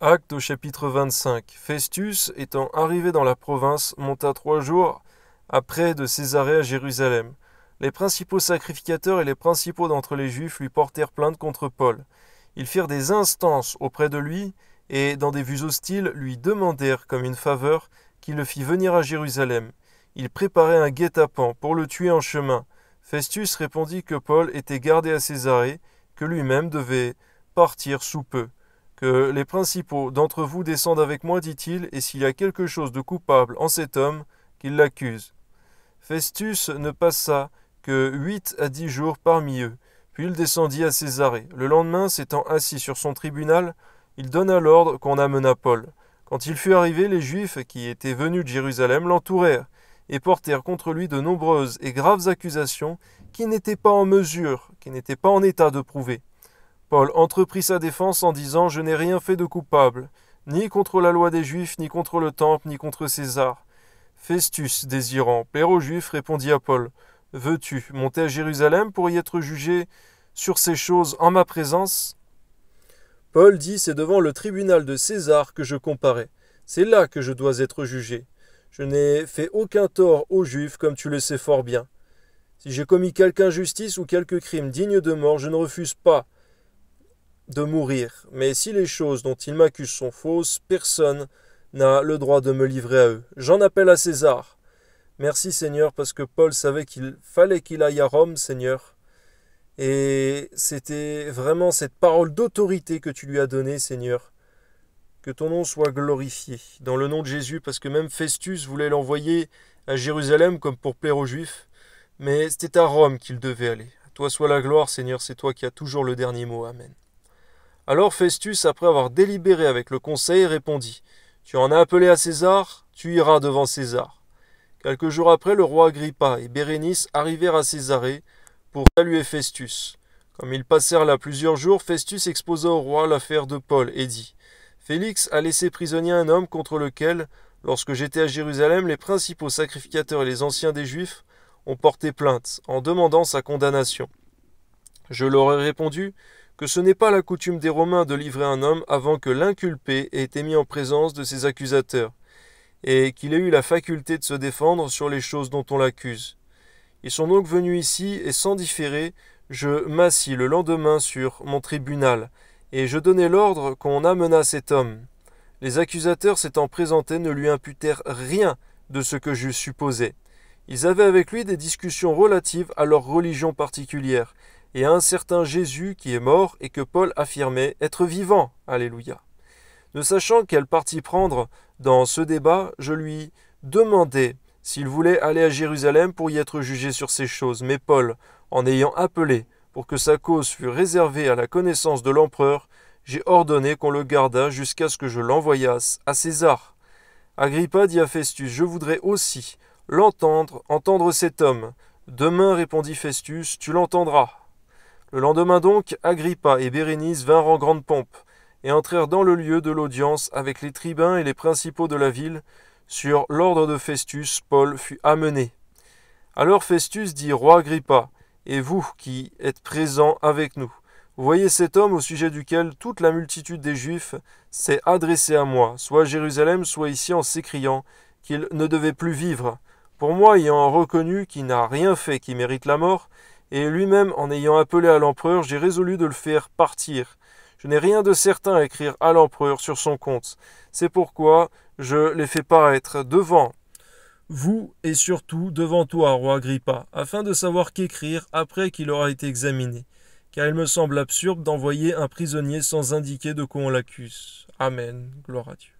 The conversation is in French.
Acte au chapitre 25. Festus, étant arrivé dans la province, monta 3 jours après de Césarée à Jérusalem. Les principaux sacrificateurs et les principaux d'entre les Juifs lui portèrent plainte contre Paul. Ils firent des instances auprès de lui, et, dans des vues hostiles, lui demandèrent comme une faveur qu'il le fît venir à Jérusalem. Ils préparaient un guet-apens pour le tuer en chemin. Festus répondit que Paul était gardé à Césarée, que lui-même devait partir sous peu. Que les principaux d'entre vous descendent avec moi, dit-il, et s'il y a quelque chose de coupable en cet homme, qu'il l'accuse. Festus ne passa que 8 à 10 jours parmi eux, puis il descendit à Césarée. Le lendemain, s'étant assis sur son tribunal, il donna l'ordre qu'on amenât Paul. Quand il fut arrivé, les Juifs qui étaient venus de Jérusalem l'entourèrent et portèrent contre lui de nombreuses et graves accusations qui n'étaient pas en mesure, qui n'étaient pas en état de prouver. Paul entreprit sa défense en disant « Je n'ai rien fait de coupable, ni contre la loi des Juifs, ni contre le temple, ni contre César. » Festus, désirant plaire aux Juifs, répondit à Paul « Veux-tu monter à Jérusalem pour y être jugé sur ces choses en ma présence ?» Paul dit « C'est devant le tribunal de César que je comparais. C'est là que je dois être jugé. Je n'ai fait aucun tort aux Juifs, comme tu le sais fort bien. Si j'ai commis quelque injustice ou quelque crime digne de mort, je ne refuse pas de mourir. Mais si les choses dont ils m'accusent sont fausses, personne n'a le droit de me livrer à eux. J'en appelle à César. » Merci Seigneur, parce que Paul savait qu'il fallait qu'il aille à Rome, Seigneur. Et c'était vraiment cette parole d'autorité que tu lui as donnée, Seigneur. Que ton nom soit glorifié dans le nom de Jésus, parce que même Festus voulait l'envoyer à Jérusalem comme pour plaire aux Juifs, mais c'était à Rome qu'il devait aller. À toi soit la gloire, Seigneur, c'est toi qui as toujours le dernier mot. Amen. Alors Festus, après avoir délibéré avec le conseil, répondit « Tu en as appelé à César, tu iras devant César. » Quelques jours après, le roi Agrippa et Bérénice arrivèrent à Césarée pour saluer Festus. Comme ils passèrent là plusieurs jours, Festus exposa au roi l'affaire de Paul et dit « Félix a laissé prisonnier un homme contre lequel, lorsque j'étais à Jérusalem, les principaux sacrificateurs et les anciens des Juifs ont porté plainte en demandant sa condamnation. Je leur ai répondu que ce n'est pas la coutume des Romains de livrer un homme avant que l'inculpé ait été mis en présence de ses accusateurs, et qu'il ait eu la faculté de se défendre sur les choses dont on l'accuse. Ils sont donc venus ici, et sans différer, je m'assis le lendemain sur mon tribunal, et je donnai l'ordre qu'on amenât cet homme. Les accusateurs s'étant présentés ne lui imputèrent rien de ce que je supposais. Ils avaient avec lui des discussions relatives à leur religion particulière, et à un certain Jésus qui est mort et que Paul affirmait être vivant. Alléluia. Ne sachant quel parti prendre dans ce débat, je lui demandai s'il voulait aller à Jérusalem pour y être jugé sur ces choses. Mais Paul, en ayant appelé pour que sa cause fût réservée à la connaissance de l'empereur, j'ai ordonné qu'on le gardât jusqu'à ce que je l'envoyasse à César. Agrippa dit à Festus, je voudrais aussi entendre cet homme. Demain, répondit Festus, tu l'entendras. Le lendemain donc, Agrippa et Bérénice vinrent en grande pompe, et entrèrent dans le lieu de l'audience avec les tribuns et les principaux de la ville. Sur l'ordre de Festus, Paul fut amené. Alors Festus dit, Roi Agrippa, et vous qui êtes présents avec nous, vous voyez cet homme au sujet duquel toute la multitude des Juifs s'est adressée à moi, soit à Jérusalem, soit ici, en s'écriant qu'il ne devait plus vivre. Pour moi, ayant reconnu qu'il n'a rien fait qui mérite la mort, et lui-même, en ayant appelé à l'empereur, j'ai résolu de le faire partir. Je n'ai rien de certain à écrire à l'empereur sur son compte. C'est pourquoi je l'ai fait paraître devant vous et surtout devant toi, roi Agrippa, afin de savoir qu'écrire après qu'il aura été examiné. Car il me semble absurde d'envoyer un prisonnier sans indiquer de quoi on l'accuse. Amen. Gloire à Dieu.